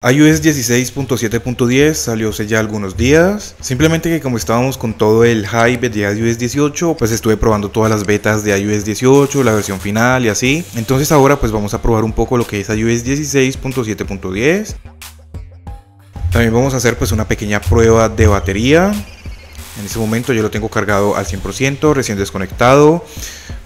iOS 16.7.10 salió hace ya algunos días. Simplemente que como estábamos con todo el hype de iOS 18, pues estuve probando todas las betas de iOS 18, la versión final y así. Entonces ahora pues vamos a probar un poco lo que es iOS 16.7.10. También vamos a hacer pues una pequeña prueba de batería. En este momento yo lo tengo cargado al 100%, recién desconectado.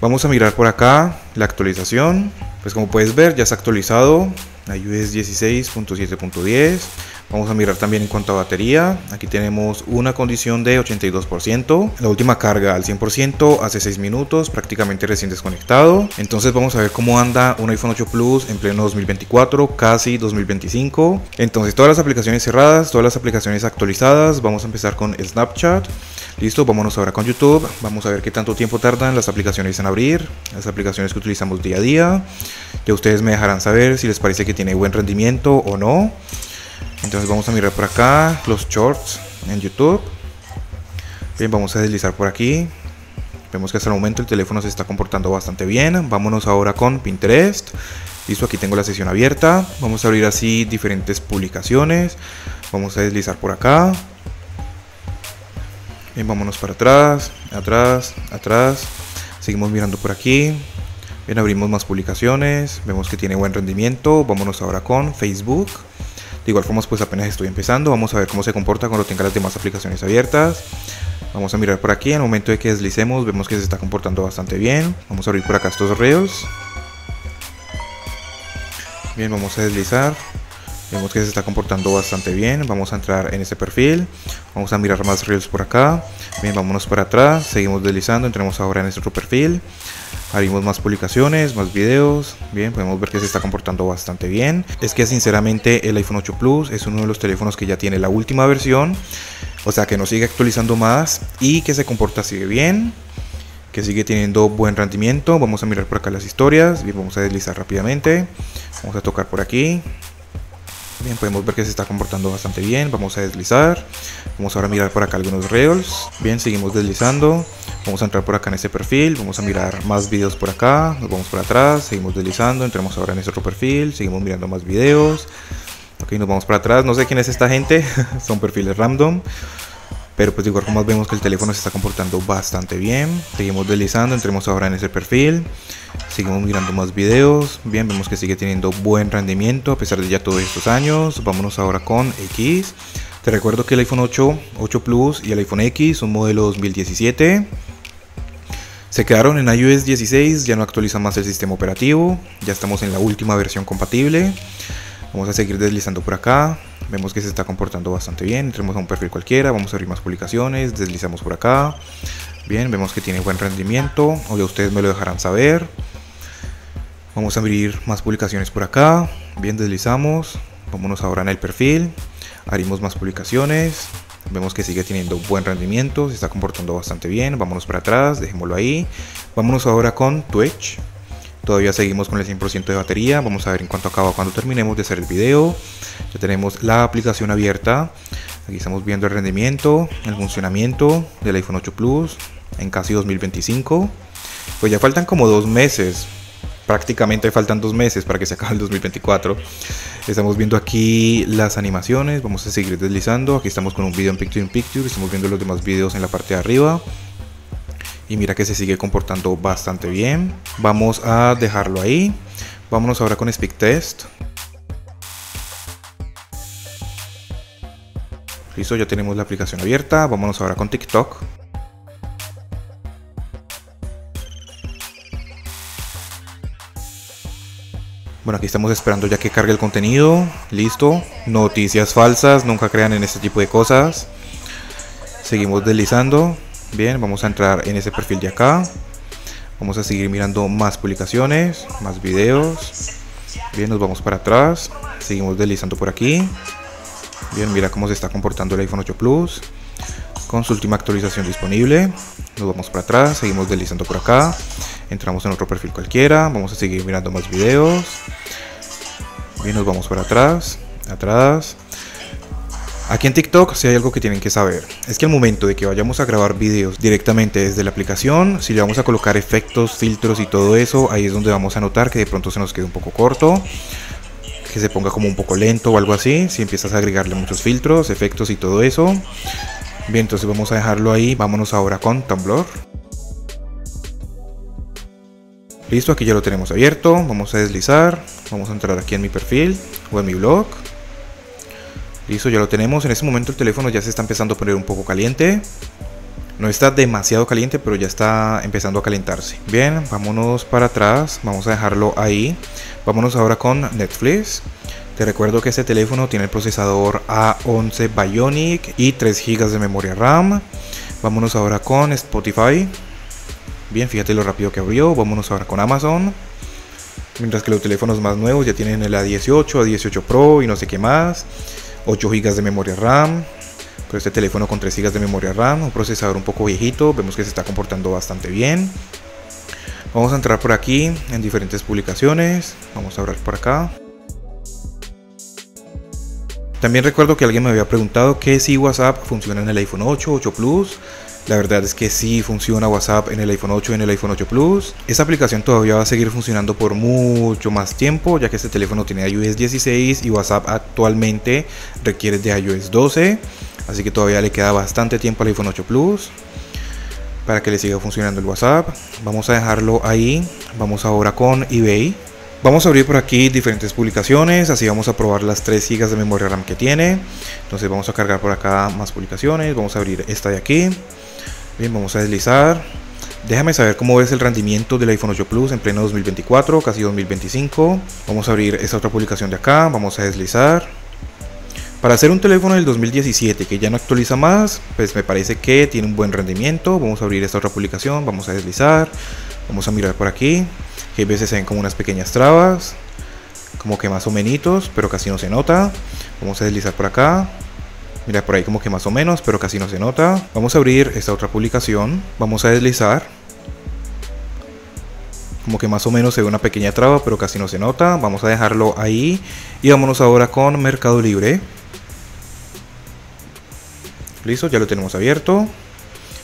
Vamos a mirar por acá la actualización. Pues como puedes ver ya está actualizado iOS 16.7.10. Vamos a mirar también en cuanto a batería. Aquí tenemos una condición de 82%. La última carga al 100% hace 6 minutos, prácticamente recién desconectado. Entonces vamos a ver cómo anda un iPhone 8 Plus en pleno 2024, casi 2025. Entonces todas las aplicaciones cerradas, todas las aplicaciones actualizadas. Vamos a empezar con Snapchat. Listo, vámonos ahora con YouTube. Vamos a ver qué tanto tiempo tardan las aplicaciones en abrir, las aplicaciones que utilizamos día a día. Ya ustedes me dejarán saber si les parece que tiene buen rendimiento o no. Entonces vamos a mirar por acá los shorts en YouTube. Bien, vamos a deslizar por aquí. Vemos que hasta el momento el teléfono se está comportando bastante bien. Vámonos ahora con Pinterest. Listo, aquí tengo la sesión abierta. Vamos a abrir así diferentes publicaciones. Vamos a deslizar por acá. Bien, vámonos para atrás, atrás, atrás. Seguimos mirando por aquí. Bien, abrimos más publicaciones. Vemos que tiene buen rendimiento. Vámonos ahora con Facebook. De igual forma, pues apenas estoy empezando. Vamos a ver cómo se comporta cuando tenga las demás aplicaciones abiertas. Vamos a mirar por aquí. En el momento de que deslicemos, vemos que se está comportando bastante bien. Vamos a abrir por acá estos reels. Bien, vamos a deslizar. Vemos que se está comportando bastante bien. Vamos a entrar en este perfil. Vamos a mirar más reels por acá. Bien, vámonos para atrás. Seguimos deslizando. Entremos ahora en este otro perfil. Abrimos más publicaciones, más videos. Bien, podemos ver que se está comportando bastante bien. Es que sinceramente el iPhone 8 Plus es uno de los teléfonos que ya tiene la última versión. O sea que no sigue actualizando más y que se comporta así de bien. Que sigue teniendo buen rendimiento. Vamos a mirar por acá las historias. Bien, vamos a deslizar rápidamente. Vamos a tocar por aquí. Bien, podemos ver que se está comportando bastante bien. Vamos a deslizar. Vamos ahora a mirar por acá algunos reels. Bien, seguimos deslizando. Vamos a entrar por acá en este perfil. Vamos a mirar más videos por acá. Nos vamos para atrás. Seguimos deslizando. Entramos ahora en este otro perfil. Seguimos mirando más videos. Ok, nos vamos para atrás. No sé quién es esta gente. Son perfiles random. Pero pues de igual forma vemos que el teléfono se está comportando bastante bien. Seguimos deslizando. Entremos ahora en ese perfil. Seguimos mirando más videos. Bien, vemos que sigue teniendo buen rendimiento a pesar de ya todos estos años. Vámonos ahora con X. Te recuerdo que el iPhone 8 Plus y el iPhone X son modelo 2017. Se quedaron en iOS 16, ya no actualizan más el sistema operativo. Ya estamos en la última versión compatible. Vamos a seguir deslizando por acá. Vemos que se está comportando bastante bien. Entremos a un perfil cualquiera. Vamos a abrir más publicaciones. Deslizamos por acá. Bien, vemos que tiene buen rendimiento. O ya ustedes me lo dejarán saber. Vamos a abrir más publicaciones por acá. Bien, deslizamos. Vámonos ahora en el perfil. Abrimos más publicaciones. Vemos que sigue teniendo buen rendimiento. Se está comportando bastante bien. Vámonos para atrás. Dejémoslo ahí. Vámonos ahora con Twitch. Todavía seguimos con el 100% de batería. Vamos a ver en cuánto acaba cuando terminemos de hacer el video. Ya tenemos la aplicación abierta. Aquí estamos viendo el rendimiento, el funcionamiento del iPhone 8 Plus en casi 2025. Pues ya faltan como 2 meses. Prácticamente faltan 2 meses para que se acabe el 2024. Estamos viendo aquí las animaciones. Vamos a seguir deslizando. Aquí estamos con un video en Picture in Picture. Estamos viendo los demás videos en la parte de arriba. Y mira que se sigue comportando bastante bien. Vamos a dejarlo ahí. Vámonos ahora con Speed Test. Listo, ya tenemos la aplicación abierta. Vámonos ahora con TikTok. Bueno, aquí estamos esperando ya que cargue el contenido. Listo. Noticias falsas. Nunca crean en este tipo de cosas. Seguimos deslizando. Bien, vamos a entrar en ese perfil de acá. Vamos a seguir mirando más publicaciones, más videos. Bien, nos vamos para atrás. Seguimos deslizando por aquí. Bien, mira cómo se está comportando el iPhone 8 Plus con su última actualización disponible. Nos vamos para atrás, seguimos deslizando por acá. Entramos en otro perfil cualquiera. Vamos a seguir mirando más videos. Bien, nos vamos para atrás, atrás. Aquí en TikTok si hay algo que tienen que saber, es que al momento de que vayamos a grabar videos directamente desde la aplicación, si le vamos a colocar efectos, filtros y todo eso, ahí es donde vamos a notar que de pronto se nos queda un poco corto. que se ponga como un poco lento o algo así, si empiezas a agregarle muchos filtros, efectos y todo eso. Bien, entonces vamos a dejarlo ahí. Vámonos ahora con Tumblr. Listo, aquí ya lo tenemos abierto. Vamos a deslizar, vamos a entrar aquí en mi perfil o en mi blog. Listo, ya lo tenemos. En este momento el teléfono ya se está empezando a poner un poco caliente. No está demasiado caliente, pero ya está empezando a calentarse. Bien, vámonos para atrás, vamos a dejarlo ahí. Vámonos ahora con Netflix. Te recuerdo que este teléfono tiene el procesador A11 Bionic y 3 GB de memoria RAM. Vámonos ahora con Spotify. Bien, fíjate lo rápido que abrió. Vámonos ahora con Amazon. Mientras que los teléfonos más nuevos ya tienen el A18, A18 Pro y no sé qué más. 8 GB de memoria RAM. Pero este teléfono con 3 GB de memoria RAM, un procesador un poco viejito, vemos que se está comportando bastante bien. Vamos a entrar por aquí en diferentes publicaciones. Vamos a abrir por acá. También recuerdo que alguien me había preguntado que si WhatsApp funciona en el iPhone 8, 8 Plus. La verdad es que sí funciona WhatsApp en el iPhone 8 y en el iPhone 8 Plus. Esta aplicación todavía va a seguir funcionando por mucho más tiempo, ya que este teléfono tiene iOS 16 y WhatsApp actualmente requiere de iOS 12. Así que todavía le queda bastante tiempo al iPhone 8 Plus para que le siga funcionando el WhatsApp. Vamos a dejarlo ahí. Vamos ahora con eBay. Vamos a abrir por aquí diferentes publicaciones, así vamos a probar las 3 GB de memoria RAM que tiene. Entonces vamos a cargar por acá más publicaciones. Vamos a abrir esta de aquí. Bien, vamos a deslizar. Déjame saber cómo ves el rendimiento del iPhone 8 Plus en pleno 2024, casi 2025. Vamos a abrir esta otra publicación de acá. Vamos a deslizar. Para hacer un teléfono del 2017 que ya no actualiza más, pues me parece que tiene un buen rendimiento. Vamos a abrir esta otra publicación, vamos a deslizar, vamos a mirar por aquí, que a veces se ven como unas pequeñas trabas, como que más o menos, pero casi no se nota. Vamos a deslizar por acá, mira por ahí como que más o menos, pero casi no se nota. Vamos a abrir esta otra publicación, vamos a deslizar, como que más o menos se ve una pequeña traba, pero casi no se nota. Vamos a dejarlo ahí y vámonos ahora con Mercado Libre. Listo, ya lo tenemos abierto.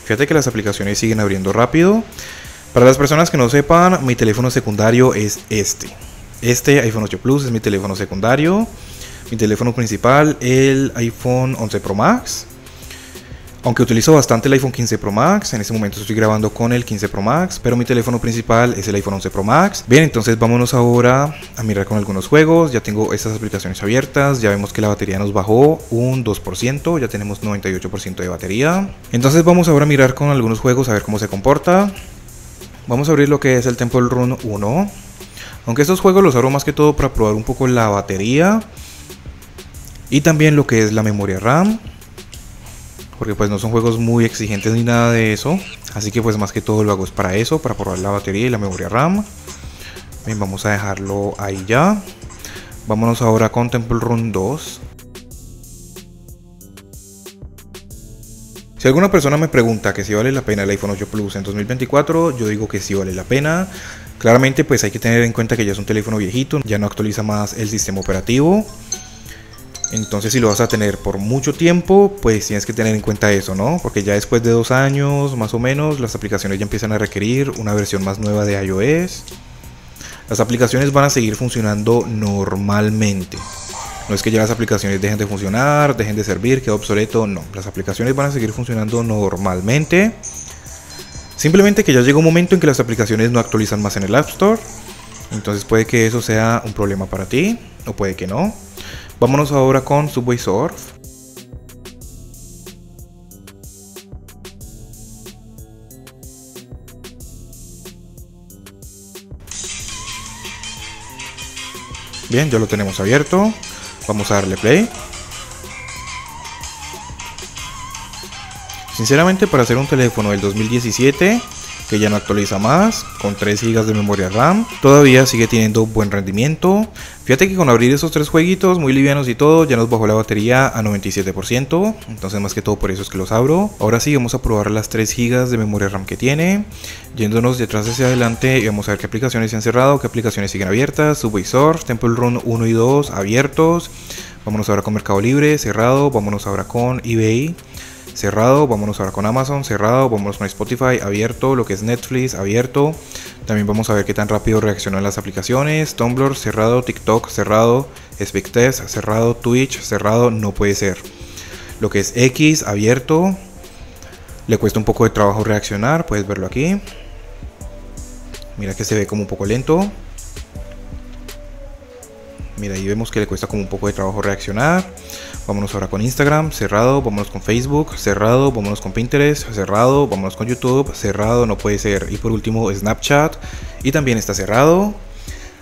Fíjate que las aplicaciones siguen abriendo rápido. Para las personas que no sepan, mi teléfono secundario es este iPhone 8 Plus es mi teléfono secundario. Mi teléfono principal, el iPhone 11 Pro Max. Aunque utilizo bastante el iPhone 15 Pro Max, en este momento estoy grabando con el 15 Pro Max, pero mi teléfono principal es el iPhone 11 Pro Max. Bien, entonces vámonos ahora a mirar con algunos juegos. Ya tengo estas aplicaciones abiertas, ya vemos que la batería nos bajó un 2%, ya tenemos 98% de batería. Entonces vamos ahora a mirar con algunos juegos a ver cómo se comporta. Vamos a abrir lo que es el Temple Run 1. Aunque estos juegos los abro más que todo para probar un poco la batería y también lo que es la memoria RAM, porque pues no son juegos muy exigentes ni nada de eso, así que pues más que todo lo hago es para eso, para probar la batería y la memoria RAM. Bien, vamos a dejarlo ahí ya. Vámonos ahora con Temple Run 2. Si alguna persona me pregunta que si vale la pena el iPhone 8 Plus en 2024, yo digo que sí vale la pena. Claramente pues hay que tener en cuenta que ya es un teléfono viejito, ya no actualiza más el sistema operativo. Entonces si lo vas a tener por mucho tiempo, pues tienes que tener en cuenta eso, ¿no? Porque ya después de 2 años más o menos, las aplicaciones ya empiezan a requerir una versión más nueva de iOS. Las aplicaciones van a seguir funcionando normalmente. No es que ya las aplicaciones dejen de funcionar, dejen de servir, quede obsoleto, no. Las aplicaciones van a seguir funcionando normalmente. Simplemente que ya llega un momento en que las aplicaciones no actualizan más en el App Store. Entonces puede que eso sea un problema para ti, o puede que no. Vámonos ahora con Subway Surf. Bien, ya lo tenemos abierto. Vamos a darle play. Sinceramente, para hacer un teléfono del 2017 que ya no actualiza más, con 3 GB de memoria RAM, todavía sigue teniendo buen rendimiento. Fíjate que con abrir esos 3 jueguitos muy livianos y todo, ya nos bajó la batería a 97%, entonces más que todo por eso es que los abro. Ahora sí vamos a probar las 3 GB de memoria RAM que tiene, yéndonos detrás hacia adelante y vamos a ver qué aplicaciones se han cerrado, qué aplicaciones siguen abiertas. Subway Surf, Temple Run 1 y 2 abiertos. Vámonos ahora con Mercado Libre, cerrado. Vámonos ahora con eBay, cerrado. Vámonos ahora con Amazon, cerrado. Vámonos con Spotify, abierto. Lo que es Netflix, abierto. También vamos a ver qué tan rápido reaccionan las aplicaciones. Tumblr cerrado, TikTok cerrado, SpeedTest cerrado, Twitch cerrado, no puede ser. Lo que es X abierto, le cuesta un poco de trabajo reaccionar, puedes verlo aquí. Mira que se ve como un poco lento. Mira, ahí vemos que le cuesta como un poco de trabajo reaccionar. Vámonos ahora con Instagram, cerrado. Vámonos con Facebook, cerrado. Vámonos con Pinterest, cerrado. Vámonos con YouTube, cerrado, no puede ser. Y por último Snapchat, y también está cerrado.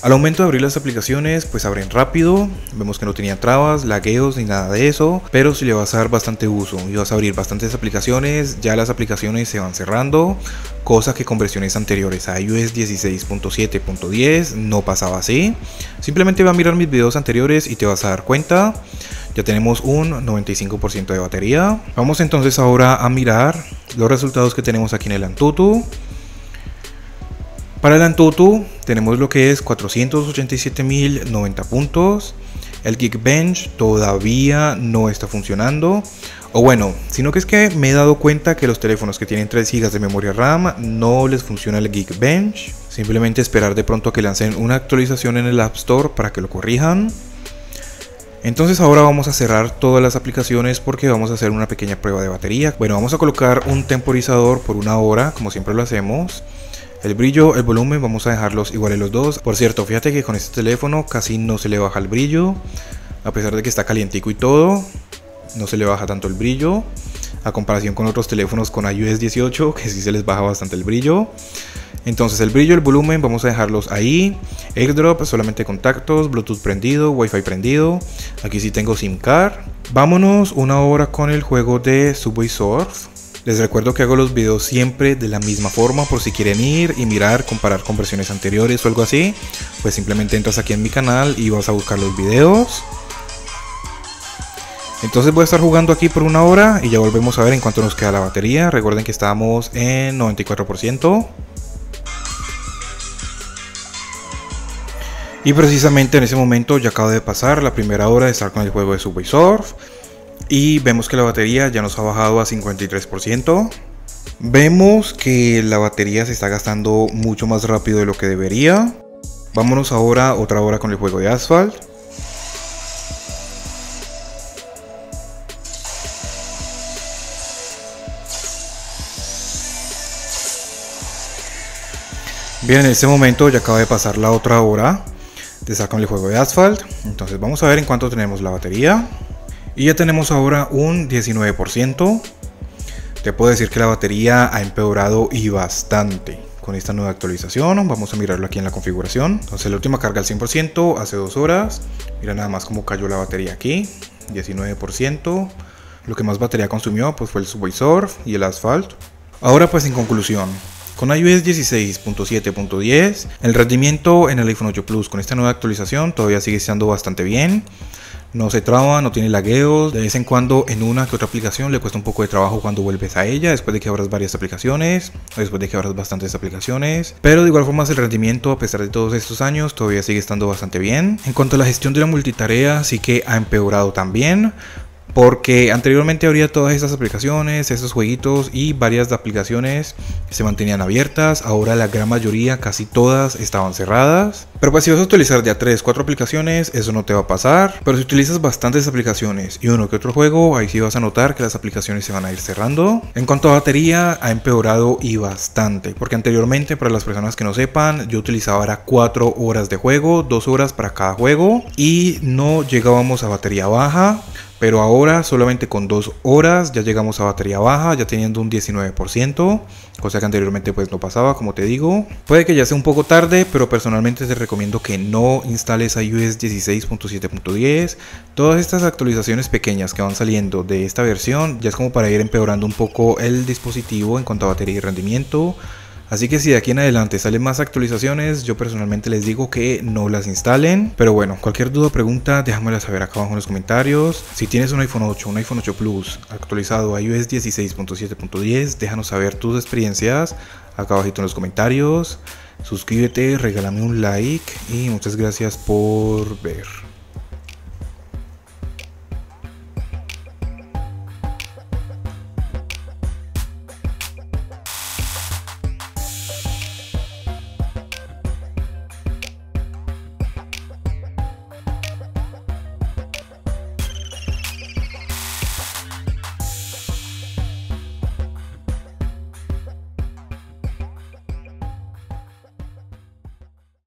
Al momento de abrir las aplicaciones, pues abren rápido. Vemos que no tenía trabas, lagueos ni nada de eso. Pero si le vas a dar bastante uso y vas a abrir bastantes aplicaciones, ya las aplicaciones se van cerrando. Cosa que con versiones anteriores a iOS 16.7.10 no pasaba así. Simplemente va a mirar mis videos anteriores y te vas a dar cuenta. Ya tenemos un 95% de batería. Vamos entonces ahora a mirar los resultados que tenemos aquí en el Antutu. Para el Antutu tenemos lo que es 487.090 puntos. El Geekbench todavía no está funcionando. O bueno, sino que es que me he dado cuenta que los teléfonos que tienen 3 GB de memoria RAM no les funciona el Geekbench. Simplemente esperar de pronto a que lancen una actualización en el App Store para que lo corrijan. Entonces ahora vamos a cerrar todas las aplicaciones porque vamos a hacer una pequeña prueba de batería. Bueno, vamos a colocar un temporizador por 1 hora, como siempre lo hacemos. El brillo, el volumen, vamos a dejarlos iguales los dos. Por cierto, fíjate que con este teléfono casi no se le baja el brillo. A pesar de que está calientico y todo, no se le baja tanto el brillo. A comparación con otros teléfonos con iOS 18, que sí se les baja bastante el brillo. Entonces el brillo, el volumen, vamos a dejarlos ahí. AirDrop, solamente contactos, Bluetooth prendido, Wi-Fi prendido. Aquí sí tengo SIM card. Vámonos 1 hora con el juego de Subway Surf. Les recuerdo que hago los videos siempre de la misma forma, por si quieren ir y mirar, comparar con versiones anteriores o algo así, pues simplemente entras aquí en mi canal y vas a buscar los videos. Entonces voy a estar jugando aquí por 1 hora y ya volvemos a ver en cuánto nos queda la batería. Recuerden que estábamos en 94%. Y precisamente en ese momento ya acabo de pasar la primera hora de estar con el juego de Subway Surf. Y vemos que la batería ya nos ha bajado a 53%. Vemos que la batería se está gastando mucho más rápido de lo que debería. Vámonos ahora otra hora con el juego de Asphalt. Bien, en este momento ya acaba de pasar la otra hora de estar con el juego de Asphalt. Entonces vamos a ver en cuánto tenemos la batería. Y ya tenemos ahora un 19%. Te puedo decir que la batería ha empeorado y bastante con esta nueva actualización. Vamos a mirarlo aquí en la configuración. Entonces la última carga al 100% hace 2 horas. Mira nada más cómo cayó la batería aquí. 19%. Lo que más batería consumió pues fue el Subway Surf y el Asphalt. Ahora pues en conclusión, con iOS 16.7.10 el rendimiento en el iPhone 8 Plus con esta nueva actualización todavía sigue estando bastante bien. No se traba, no tiene lagueos. De vez en cuando en una que otra aplicación le cuesta un poco de trabajo cuando vuelves a ella, después de que abras varias aplicaciones, o después de que abras bastantes aplicaciones. Pero de igual forma el rendimiento, a pesar de todos estos años, todavía sigue estando bastante bien. En cuanto a la gestión de la multitarea, sí que ha empeorado también. Porque anteriormente habría todas estas aplicaciones, estos jueguitos y varias aplicaciones que se mantenían abiertas. Ahora la gran mayoría, casi todas, estaban cerradas. Pero pues si vas a utilizar ya 3-4 aplicaciones, eso no te va a pasar. Pero si utilizas bastantes aplicaciones y uno que otro juego, ahí sí vas a notar que las aplicaciones se van a ir cerrando. En cuanto a batería, ha empeorado y bastante. Porque anteriormente, para las personas que no sepan, yo utilizaba ahora 4 horas de juego, 2 horas para cada juego. Y no llegábamos a batería baja. Pero ahora solamente con 2 horas ya llegamos a batería baja, ya teniendo un 19%, cosa que anteriormente pues no pasaba, como te digo. Puede que ya sea un poco tarde, pero personalmente te recomiendo que no instales iOS 16.7.10. Todas estas actualizaciones pequeñas que van saliendo de esta versión ya es como para ir empeorando un poco el dispositivo en cuanto a batería y rendimiento. Así que si de aquí en adelante salen más actualizaciones, yo personalmente les digo que no las instalen. Pero bueno, cualquier duda o pregunta, déjamela saber acá abajo en los comentarios. Si tienes un iPhone 8, un iPhone 8 Plus actualizado a iOS 16.7.10, déjanos saber tus experiencias acá abajito en los comentarios. Suscríbete, regálame un like y muchas gracias por ver.